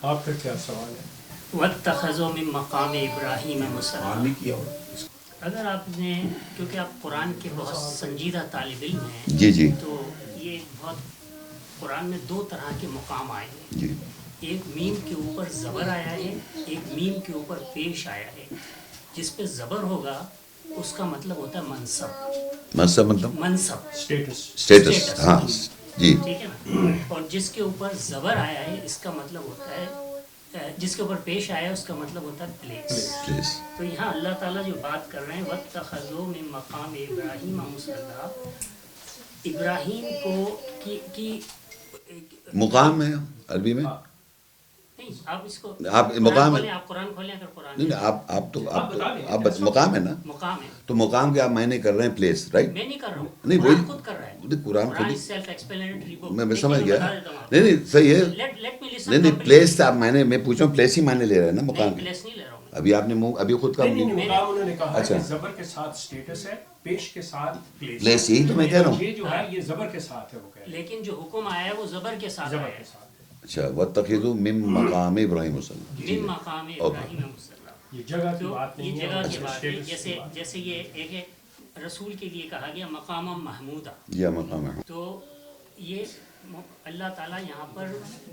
آپ کا کیا سوال ہے؟ وَاتَّخَذُوا مِن مَقَامِ إِبْرَاهِيمَ مُصَلًّى. کیا اگر آپ نے، کیونکہ آپ قرآن کے بہت سنجیدہ طالب علم ہیں، جی جی تو یہ بہت قرآن میں دو طرح کے مقام آئے ہیں. جی ایک میم کے اوپر زبر آیا ہے، ایک میم کے اوپر پیش آیا ہے. جس پہ زبر ہوگا اس کا مطلب ہوتا ہے منصب. مطلب منصب اسٹیٹس. ہاں جی ٹھیک ہے نا. اور جس کے اوپر زبر آیا ہے اس کا مطلب ہوتا ہے، جس کے اوپر پیش آیا ہے اس کا مطلب ہوتا ہے پلیس. پلیز. تو یہاں اللہ تعالیٰ جو بات کر رہے ہیں وَاتَّخَذُوا مِن مَقَامِ إِبْرَاهِيمَ مُصَلًّى، ابراہیم کو کی مقام میں عربی میں نہیں، آپ اس کو آپ مقام کھولیں، آپ قرآن کھولیں. اگر قرآن نہیں آپ مقام ہے نا، مقام ہے، تو مقام کے آپ معنی کر رہے ہیں پلیس، رائٹ؟ میں نہیں کر رہا ہوں، نہیں قرآن وہی خود کر رہا ہے. قرآن قرآن خود سیلف ایکسپلینٹری بک. میں سمجھ گیا. بتا دیتا ہوں آپ. نہیں صحیح ہے. لیٹ می لسن. نہیں پلیس آپ معنی میں پوچھ رہا ہوں، پلیس ہی معنی لے رہے ہیں نا مقام نہیں، کے. پلیس نہیں لے رہا ہوں میں. ابھی آپ نے ابھی خود کا نہیں مقام انہوں نے کہا ہے اچھا کہ زبر کے ساتھ اسٹیٹس ہے، پیش کے ساتھ پلیس، یہی تو میں کہہ رہا ہوں. یہ جو ہے یہ زبر کے ساتھ ہے، وہ کہہ رہے ہیں لیکن جو حکم آیا ہے وہ زبر کے ساتھ زبر آیا کے ہے. ساتھ. اچھا وَاتَّخِذُوا مِن مَقَامِ إِبْرَاهِيمَ مُصَلًّى. من مقام ابراہیم مصلی. یہ جگہ کی تو بات یہ نہیں ہے، جگہ کی اچھا، بات ہے. status کی بات. جیسے یہ ایک ہے رسول کے لیے کہا گیا مقام محمودہ. یہ مقام ہے. تو یہ اللہ تعالیٰ یہاں پر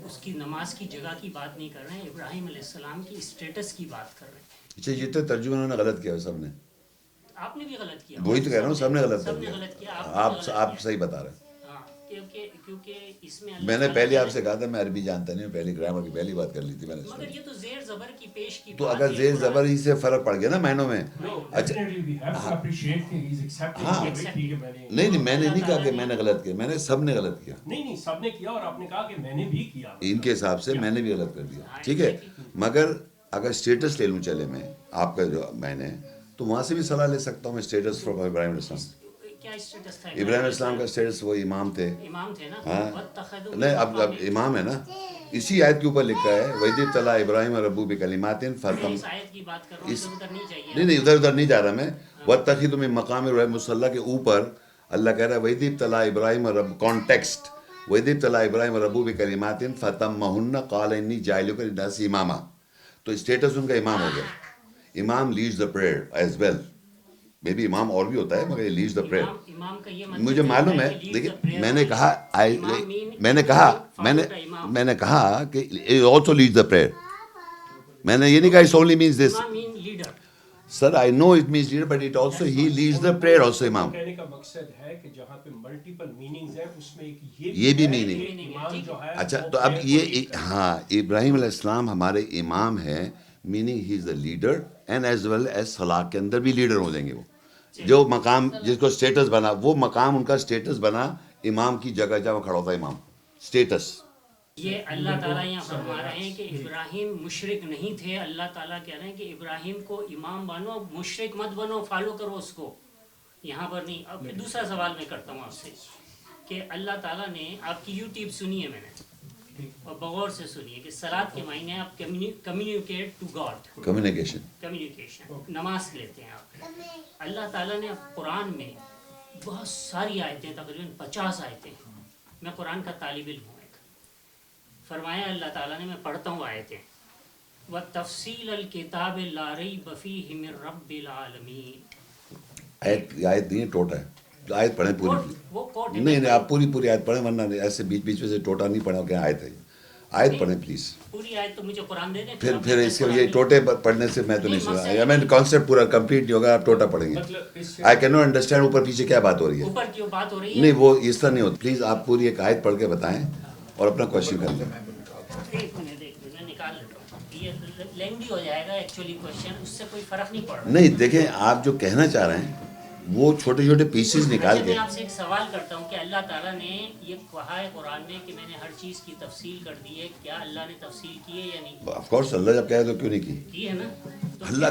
اس کی نماز کی جگہ کی بات نہیں کر رہے ہیں، ابراہیم علیہ السلام کی اسٹیٹس کی بات کر رہے ہیں. اچھا یہ تو ترجمہ انہوں نے غلط کیا ہے سب نے. آپ نے بھی غلط کیا. وہی تو کہہ رہا ہوں، سب نے غلط سب کر نے دیا. غلط کیا. آپ صحیح بتا رہے ہیں. ہاں، کیونکہ اس میں میں نے پہلے آپ سے کہا تھا میں عربی جانتا نہیں ہوں، پہلی گرامر کی پہلی بات کر لی تھی میں نے. مگر یہ تو زیر زبر کی پیش کی تو بات اگر ہے. زیر زبر ہی سے فرق پڑ گیا نا معنوں میں. اچھا نہیں میں نے نہیں کہا کہ میں نے غلط کیا، میں نے سب نے غلط کیا. نہیں سب نے کیا، اور آپ نے کہا کہ میں نے بھی کیا. ان کے حساب سے میں نے بھی غلط کر دیا. ٹھیک ہے، مگر اگر اسٹیٹس لے لوں چلے میں آپ کا جو میں نے، تو وہاں سے بھی صلاح لے سکتا ہوں میں. اسٹیٹس فرام ابراہیم علیہ السلام. کیا اسٹیٹس تھا ابراہیم علیہ السلام کا اسٹیٹس وہ امام تھے. امام تھے نا. ہاں نہیں اب امام ہے نا. اسی آیت کے اوپر لکھا ہے وَإِذِ ابْتَلَىٰ إِبْرَاهِيمَ رَبُّهُ بِكَلِمَاتٍ فَأَتَمَّ. اس آیت کی بات کر رہا ہوں، ادھر نہیں چاہیے. نہیں ادھر نہیں جا رہا میں. وَاتَّخِذُوا مِن مَقَامِ إِبْرَاهِيمَ مُصَلًّى کے اوپر اللہ کہہ رہا ہے وَإِذِ ابْتَلَىٰ إِبْرَاهِيمَ رَبُّهُ کانٹیکسٹ وَإِذِ ابْتَلَىٰ إِبْرَاهِيمَ رَبُّهُ بِكَلِمَاتٍ فَأَتَمَّهُنَّ قَالَ إِنِّي جَاعِلُكَ لِلنَّاسِ إِمَامًا. تو اسٹیٹس ان کا امام ہو گیا. امام leads the prayer as well. May be امام اور بھی ہوتا ہے مگر لیڈز دا پریئر. امام کا یہ مطلب مجھے معلوم ہے. دیکھیں میں نے کہا میں نے کہا کہ آلسو لیڈز دا پریئر. میں نے یہ نہیں کہا اٹس اونلی مینز دس. امام means leader. Sir I know it means leader but it also he leads the prayer also امام. کہنے کا مقصد ہے کہ جہاں پہ ملٹیپل میننگز ہیں اس میں ایک یہ بھی میننگ. امام جو ہے. اچھا تو اب یہ ہاں ابراہیم علیہ السلام ہمارے امام ہیں، meaning he is the leader and as well as صلاح کے اندر بھی لیڈر ہو جائیں گے. وہ جو مقام جس کو اسٹیٹس بنا، وہ مقام ان کا اسٹیٹس بنا امام کی جگہ جہاں کھڑا ہوتا ہے امام. اسٹیٹس یہ اللہ تعالیٰ یہاں فرما رہے ہیں کہ ابراہیم مشرک نہیں تھے. اللہ تعالیٰ کہہ رہے ہیں کہ ابراہیم کو امام بنو، مشرک مت بنو، فالو کرو اس کو. یہاں پر نہیں. اب دوسرا سوال میں کرتا ہوں آپ سے کہ اللہ تعالیٰ نے آپ کی یوٹیوب سنی ہے میں نے، اور بغور سے سنیے کہ صلاۃ کے معنی آپ کمیونیکیٹ ٹو گاڈ. کمیونیکیشن نماز لیتے ہیں آپ. اللہ تعالیٰ نے قرآن میں بہت ساری آیتیں، تقریباً 50 آیتیں ہیں. میں قرآن کا طالب علم ہوں. فرمایا اللہ تعالیٰ نے، میں پڑھتا ہوں آیتیں، وَتَفْصِيلَ الْكِتَابِ لَا رَيْبَ فِيهِ مِن رَبِّ الْعَالَمِينَ. آیت نہیں ہے، ٹوٹا ہے. آیت پڑھیں پوری. وہ کوٹ ہے. نہیں آپ پوری آیت پڑھیں، ورنہ ایسے بیچ میں سے ٹوٹا نہیں پڑھا کہ آیت ہے. آیت پڑھیں پلیز. پوری آیت تو مجھے قرآن دے دیں. پھر اس کے یہ ٹوٹے پڑھنے سے میں تو نہیں سنا. میں کانسیپٹ پورا کمپلیٹ نہیں ہوگا، آپ ٹوٹا پڑھیں گے. آئی کین ناٹ انڈرسٹینڈ اوپر پیچھے کیا بات ہو رہی ہے. اوپر کی بات ہو رہی ہے. نہیں وہ اس طرح نہیں ہوتا. پلیز آپ پوری ایک آیت پڑھ کے بتائیں اور اپنا کوشچن کر لیں. ایک منٹ میں نکال لیتا ہوں. یہ لینگدی ہو جائے گا ایکچولی کوشچن، اس سے کوئی فرق نہیں پڑ رہا. نہیں دیکھیں آپ جو کہنا چاہ رہے ہیں وہ چھوٹے چھوٹے پیسز نکال کے. میں آپ سے ایک سوال کرتا ہوں کہ اللہ تعالیٰ نے یہ کہا ہے قرآن میں کہ میں نے ہر چیز کی تفصیل کر دی ہے. کیا اللہ نے تفصیل کی ہے یا نہیں؟ آف کورس اللہ جب کہے تو کیوں نہیں کی ہے نا. اللہ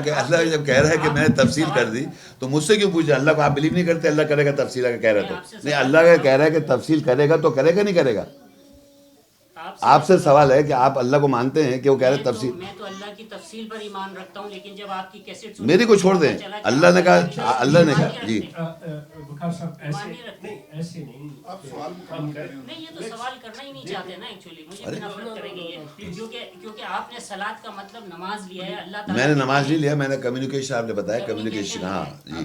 جب کہہ رہا ہے کہ میں نے تفصیل کر دی تو مجھ سے کیوں پوچھے؟ اللہ کو آپ بلیو نہیں کرتے اللہ کرے گا تفصیل؟ کہہ رہا تو نہیں، اللہ کا کہہ رہا ہے کہ تفصیل کرے گا تو کرے گا نہیں کرے گا. آپ آپ سے سوال ہے کہ آپ اللہ کو مانتے ہیں کہ وہ کہہ رہے تفسیر؟ میں تو اللہ کی تفصیل پر ایمان رکھتا ہوں، لیکن جب آپ کی کیسٹ میری کو چھوڑ دیں، اللہ نے کہا، اللہ نے کہا جی وقار صاحب ایسے نہیں آپ سوال ہم کریں نہیں، یہ تو سوال کرنا ہی نہیں چاہتے نا ایکچولی، مجھے بھی نفرت کریں گے یہ، کیونکہ آپ نے صلاۃ کا مطلب نماز لیا ہے، اللہ تعالیٰ میں نے نماز نہیں لیا، میں نے کمیونیکیشن، آپ نے بتایا کمیونیکیشن، ہاں جی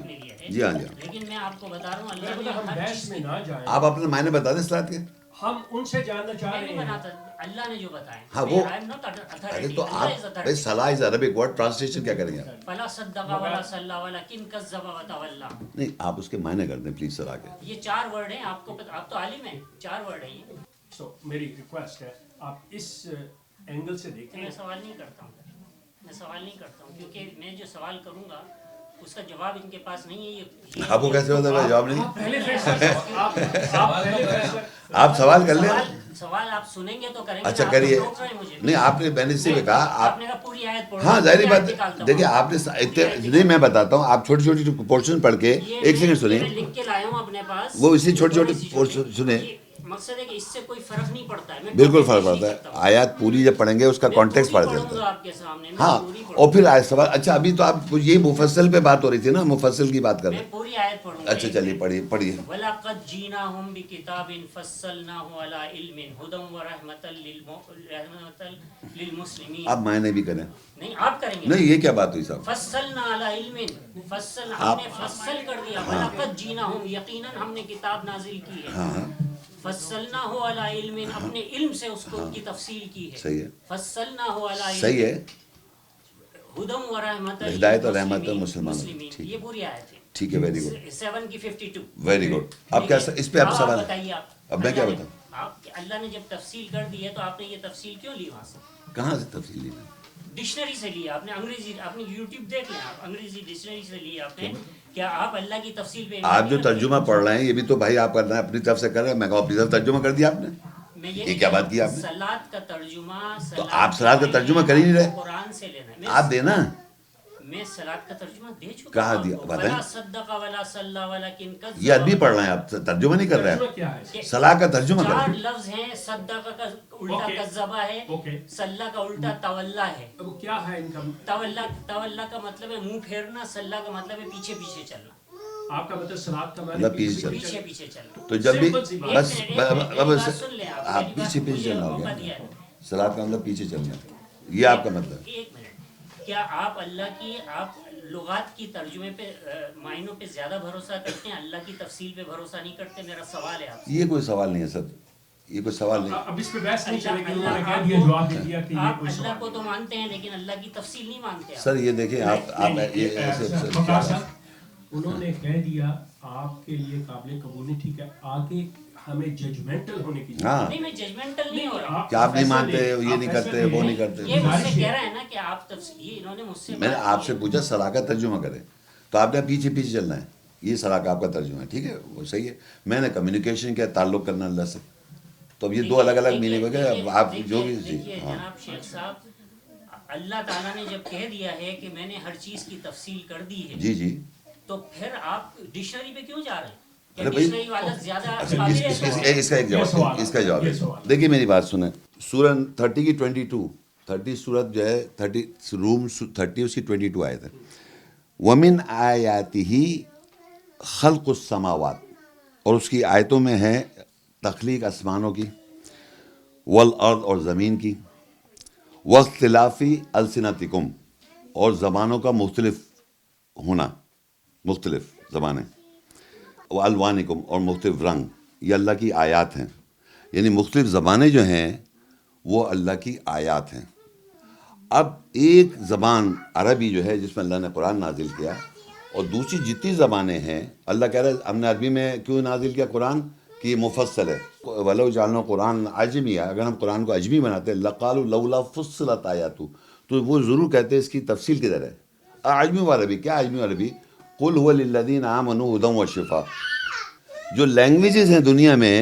جی ہاں جی ہاں. لیکن میں آپ کو بتا رہا ہوں اللہ نے ہم ہر بحث چیز میں نہ جائیں، آپ اپنے معنی بتا دیں صلاۃ کے. ہم ان سے جاننا چاہ میں رہے نہیں ہیں. بناتا، اللہ نے جو بتایا. ہاں وہ ارے تو آپ بھائی صلاح از عربک ورڈ، ٹرانسلیشن کیا کریں گے آپ؟ فلا صدق ولا صلی ولکن کذب وتولى. نہیں آپ اس کے معنی کر دیں پلیز صلاح کے. یہ 4 ورڈ ہیں، آپ کو آپ تو عالم ہیں، 4 ورڈ ہیں یہ. سو میری ریکویسٹ ہے آپ اس اینگل سے دیکھیں. میں سوال نہیں کرتا ہوں، کیونکہ میں جو سوال کروں گا اس کا جواب ان کے پاس نہیں ہے. یہ آپ کو کیسے ہوتا ہے جواب نہیں؟ پہلے فیصلہ آپ پہلے فیصلہ آپ سوال کر لیں. سوال آپ سنیں گے تو کریں گے. اچھا کریے. نہیں آپ نے میں نے اسی میں کہا آپ نے کہا پوری آیت پڑھو. ہاں ظاہری بات دیکھیے آپ نے نہیں میں بتاتا ہوں، آپ چھوٹی چھوٹی پورشن پڑھ کے ایک سیکنڈ سنیں، لکھ کے لایا ہوں اپنے پاس، وہ اسی چھوٹی چھوٹی پورشن سنیں. مقصد ہے کہ اس سے کوئی فرق نہیں پڑتا ہے. بالکل فرق پڑتا ہے. آیات پوری جب پڑھیں گے اس کا کانٹیکس پڑھ جاتا ہے. آپ کے سامنے ہاں اور پھر آیت سوال. اچھا ابھی تو آپ یہ مفصل پہ بات ہو رہی تھی نا، مفصل کی بات کر رہے میں ہیں. پوری آیت پڑھوں گا. اچھا چلیے پڑھیے. وَلَقَدْ جِئْنَاهُمْ بِكِتَابٍ فَصَّلْنَاهُ عَلَىٰ عِلْمٍ هُدًى وَرَحْمَةً لِّلْمُسْلِمِينَ. آپ معنی بھی کریں. نہیں آپ کریں گے. نہیں یہ کیا بات ہوئی صاحب؟ فصلنا علی علم، ہم نے فصل کر دیا. وَلَقَدْ جِئْنَاهُمْ، یقیناً ہم نے کتاب نازل کی ہے. ہاں فصلناہ علی علم، اپنے علم سے اس کو کی تفصیل کی ہے. صحیح ہے. فصلناہ علی علم، صحیح ہے. ہدی و رحمت، ہدایت اور رحمت مسلمانوں. یہ پوری آیت ہے. ٹھیک ہے ویری گڈ 7 کی 52. Very good. اب کیا اس پہ آپ سوال بتائیے. اب میں کیا بتاؤں؟ آپ اللہ نے جب تفصیل کر دی ہے تو آپ نے یہ تفصیل کیوں لی وہاں سے؟ کہاں سے تفصیل لی؟ ڈکشنری سے لی آپ نے. انگریزی آپ نے یوٹیوب دیکھ لیں، آپ انگریزی ڈکشنری سے لی آپ نے. کیا آپ اللہ کی تفصیل پہ آپ جو ترجمہ پڑھ رہے ہیں یہ بھی تو بھائی آپ کر رہے ہیں اپنی طرف سے کر رہے ہیں. میں کہوں اپنی طرف ترجمہ کر دیا آپ نے. یہ کیا بات کی آپ نے؟ صلاۃ کا ترجمہ تو آپ صلاۃ کا ترجمہ کر ہی نہیں رہے. قرآن سے لینا ہے. آپ دینا. میں صلاۃ کا ترجمہ دے چکا. کہاں دیا بتائیں؟ ولا صدق ولا صلی ولکن کذب. یہ ادبی پڑھ رہے ہیں آپ، ترجمہ نہیں کر رہے ہیں. کیا ہے؟ صلاح کا ترجمہ کر 4 رہے ہیں. لفظ ہیں. صدق کا الٹا کذبہ ہے، صلی کا الٹا تولا ہے. وہ کیا ہے ان کا؟ تولا کا مطلب ہے منہ پھیرنا، صلی کا مطلب ہے پیچھے پیچھے چلنا. آپ کا مطلب صلاۃ کا مطلب پیچھے چلنا. پیچھے پیچھے چلنا. تو جب بھی بس سن لیں آپ پیچھے پیچھے چلنا ہو گیا. صلاح کا مطلب پیچھے چلنا، یہ آپ کا مطلب. ایک منٹ، کیا آپ اللہ کی آپ لغات کی ترجمے پہ معنوں پہ زیادہ بھروسہ کرتے ہیں، اللہ کی تفصیل پہ بھروسہ نہیں کرتے؟ میرا سوال ہے آپ سے. یہ کوئی سوال نہیں ہے سر، یہ کوئی سوال نہیں. اب اس پہ بحث نہیں چلے گی. انہوں نے کہہ دیا، جواب دے دیا کہ یہ آپ کوئی اللہ سوال کو تو مانتے ہیں لیکن اللہ کی تفصیل نہیں مانتے. سر یہ دیکھیں آپ یہ ایسے انہوں نے کہہ دیا آپ کے لیے قابل قبول نہیں. ٹھیک ہے، آگے ہمیں ججمنٹل ہونے کی. ہاں نہیں میں ججمنٹل نہیں ہو رہا. کہ آپ نہیں مانتے، یہ نہیں کرتے، وہ نہیں کرتے. یہ مجھ سے کہہ رہا ہے نا کہ آپ تفصیل، انہوں نے مجھ سے میں نے آپ سے پوچھا صلاح کا ترجمہ کرے تو آپ نے پیچھے پیچھے چلنا ہے. یہ صلاح کا آپ کا ترجمہ ہے، ٹھیک ہے وہ صحیح ہے. میں نے کمیونیکیشن کیا تعلق کرنا اللہ سے، تو اب یہ 2 الگ الگ میننگ ہو گئے. آپ جو بھی جناب شیخ صاحب، اللہ تعالیٰ نے جب کہہ دیا ہے کہ میں نے ہر چیز کی تفصیل کر دی ہے، جی جی، تو پھر آپ ڈکشنری پہ کیوں جا رہے ہیں؟ ارے بھائی ڈکشنری والا زیادہ اس کا ایک جواب، اس کا جواب ہے. دیکھیے میری بات سنیں. سورہ 30 کی 22 سورت جو ہے 30 روم 30 اس کی 22 آیت ہے. وَمِنْ آیَاتِهِ خلق السماوات، اور اس کی آیتوں میں ہے تخلیق آسمانوں کی، والارض اور زمین کی، واختلافی السنتکم اور زبانوں کا مختلف ہونا، مختلف زبانیں، والوانکم اور مختلف رنگ. یہ اللہ کی آیات ہیں. یعنی مختلف زبانیں جو ہیں وہ اللہ کی آیات ہیں. اب ایک زبان عربی جو ہے جس میں اللہ نے قرآن نازل کیا، اور دوسری جتنی زبانیں ہیں اللہ کہہ رہا ہے ہم نے عربی میں کیوں نازل کیا قرآن کہ یہ مفصل ہے. وَلَوْ جَعَلْنَا قرآن عجمی ہے، اگر ہم قرآن کو عجمی بناتے لَقَالُوا لَوْلَا فُصِّلَتْ آیَاتُهُ، تو وہ ضرور کہتے اس کی تفصیل کدھر ہے. عجمی و عربی کیا عجمی و عربی؟ قُلْ هُوَ لِلَّذِينَ آمَنُوا هُدًى وَشِفَاء. جو لینگویجز ہیں دنیا میں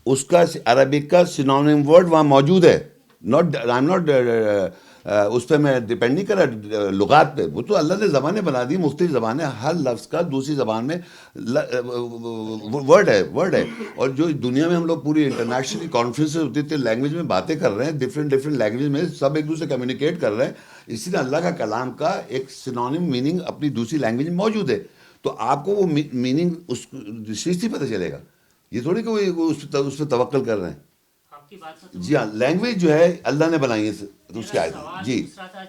اس کا عربک کا سینونیم ورڈ وہاں موجود ہے. ناٹ آئی ایم ناٹ اس پہ میں ڈپینڈ نہیں کر رہا لغات پہ. وہ تو اللہ نے زبانیں بنا دی, مختلف زبانیں, ہر لفظ کا دوسری زبان میں ورڈ ہے. اور جو دنیا میں ہم لوگ پوری انٹرنیشنل کانفرنسز ہوتی تھی, لینگویج میں باتیں کر رہے ہیں, ڈفرینٹ لینگویج میں سب ایک دوسرے کمیونیکیٹ کر رہے ہیں. اسی طرح اللہ کا کلام کا ایک سینونیم میننگ اپنی دوسری لینگویج میں موجود ہے. تو آپ کو وہ میننگ اس چیز سے پتہ چلے گا. یہ تھوڑی کہ وہ اس پہ توکل کر رہے ہیں. جی ہاں, لینگویج جو ہے اللہ نے بنائی ہے اس کے آیت. جی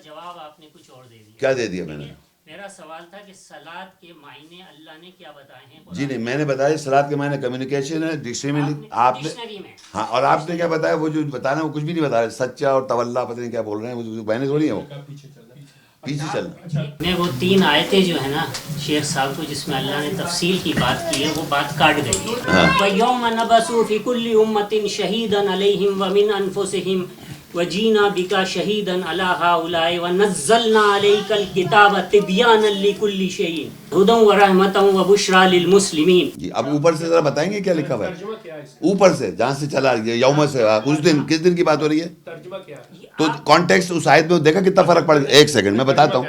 جواب آپ نے کچھ اور دے دیا. کیا دے دیا میں نے؟ میرا سوال تھا کہ صلاۃ کے معنی اللہ نے کیا بتائے ہیں. جی نہیں, میں نے بتایا صلاۃ کے معنی کمیونیکیشن ہے, ڈکشنری میں آپ نے. ہاں, اور آپ نے کیا بتایا؟ وہ جو بتانا وہ کچھ بھی نہیں بتایا, سچا اور تولا پتہ نہیں کیا بول رہے ہیں, میں نے تھوڑی ہے وہ پیچھے چلنا. میں وہ 3 آیتیں جو ہے نا شیخ صاحب کو جس میں اللہ نے تفصیل کی بات کی ہے, وہ بات کاٹ گئی ہے. وَيَوْمَ نَبْعَثُ فِي كُلِّ أُمَّةٍ شَهِيدًا عَلَيْهِمْ وَمِنْ أَنفُسِهِمْ وَجِئْنَا بِكَ شَهِيدًا عَلَى هَؤُلَاءِ وَنَزَّلْنَا عَلَيْكَ الْكِتَابَ تِبْيَانًا لِكُلِّ شَيْءٍ هُدًى وَرَحْمَةً وَبُشْرَى لِلْمُسْلِمِينَ. جی اب اوپر سے ذرا بتائیں گے کیا لکھا ہوا ہے اوپر سے, جہاں سے چلا یہ یوم سے اس دن, کس دن کی بات ہو رہی ہے؟ ترجمہ کیا ہے؟ تو کانٹیکسٹ اس آیت میں دیکھا کتنا فرق پڑ گیا. ایک سیکنڈ میں بتاتا ہوں.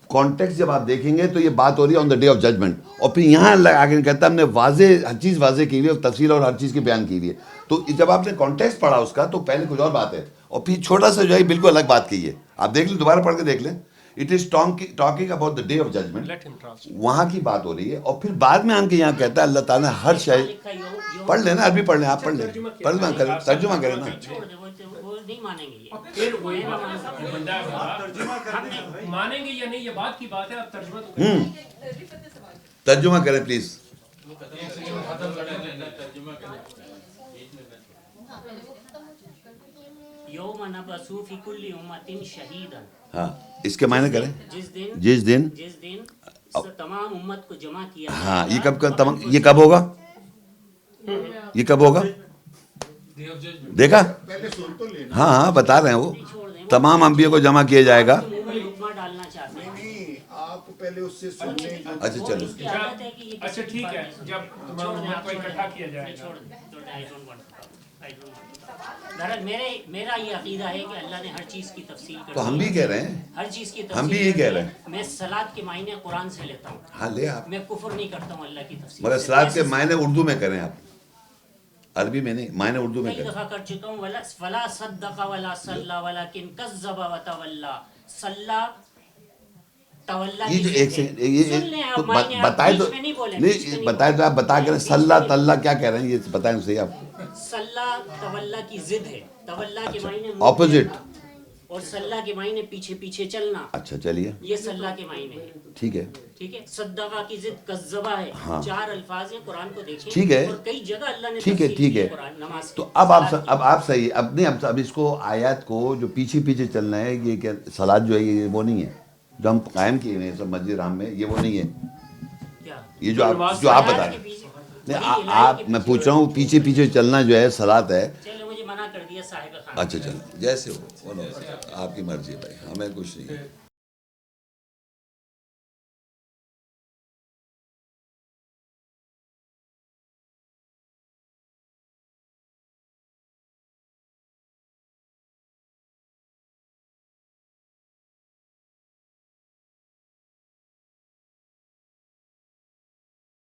کانٹیکسٹ جب آپ دیکھیں گے تو یہ بات ہو رہی ہے آن دا ڈے آف ججمنٹ, اور پھر یہاں اللہ آگے کہتا ہے ہم نے واضح ہر چیز واضح کی ہوئی ہے, تفصیل اور ہر چیز کی بیان کی ہوئی ہے. تو جب آپ نے کانٹیکسٹ پڑھا اس کا تو پہلے کچھ اور بات ہے, اور پھر چھوٹا سا جو ہے بالکل الگ بات کی ہے. آپ دیکھ لیں, دوبارہ پڑھ کے دیکھ لیں. It is talking about the day of judgment, وہاں کی بات ہو رہی ہے. اور پھر بعد میں آن کے یہاں کہتا ہے اللہ تعالیٰ نے ہر شے. پڑھ لیں نا, عربی پڑھ لیں, آپ پڑھ لیں, ترجمہ کریں نا. نہیں مانیں گے یہ. پھر وہی بندہ مانیں گے یا نہیں, یہ بات کی بات ہے. آپ ترجمہ تو کریں, ترجمہ کریں پلیز. یوم نبعث فی کل امۃ شہیدا. ہاں, اس کے معنی کریں. جس دن تمام امت کو جمع کیا. ہاں, یہ کب ہوگا؟ یہ کب ہوگا دیکھا؟ ہاں ہاں بتا رہے ہیں, وہ تمام انبیاء کو جمع کیا جائے گا. ڈالنا چاہتے ہیں آپ پہلے اس سے سن لیں. اچھا چلو, اچھا ٹھیک ہے, جب تمام امت کو اکٹھا کیا جائے گا. میرا یہ عقیدہ ہے کہ اللہ نے ہر چیز کی تفصیل کر دی. تو ہم بھی کہہ رہے ہیں, ہر چیز کی ہم بھی یہ کہہ رہے ہیں. میں صلاۃ کے معنی قرآن سے لیتا ہوں. ہاں لے آپ, میں کفر نہیں کرتا ہوں اللہ کی تفصیل. مگر صلاۃ کے معنی اردو میں کریں آپ, عربی میں نہیں, معنی اردو میں کئی کریں. دفعہ کر چکا ہوں. ولا صدق ولا صلی ولکن کذب وتولا. صلی تولا یہ جو ایک سیکنڈ بتائے تو نہیں, بتائے تو آپ بتا کر صلی تلّہ کیا کہہ رہے ہیں, یہ بتائیں صحیح آپ. صلی تولا کی ضد ہے. تولا کے معنی اپوزٹ, اور صلی کے معنی پیچھے پیچھے چلنا. اچھا چلیے, یہ صلی کے معنی ہے. ٹھیک ہے. ٹھیک ہے, صدقہ کی ضد کذبہ ہے. 4 الفاظ ہیں قرآن کو دیکھیں. ٹھیک ہے, اور کئی جگہ اللہ نے ٹھیک ہے, ٹھیک ہے. تو اب آپ صحیح, اب نہیں, اب اس کو آیات کو جو پیچھے پیچھے چلنا ہے, یہ کہ صلاۃ جو ہے یہ وہ نہیں ہے جو ہم قائم کیے ہیں سب مسجد حرام میں, یہ وہ نہیں ہے. یہ جو آپ بتا رہے ہیں, آپ میں پوچھ رہا ہوں پیچھے پیچھے چلنا جو ہے صلاۃ ہے. چلو مجھے منع کر دیا صاحب خان. اچھا چلو, جیسے ہو آپ کی مرضی ہے بھائی, ہمیں کچھ نہیں ہے.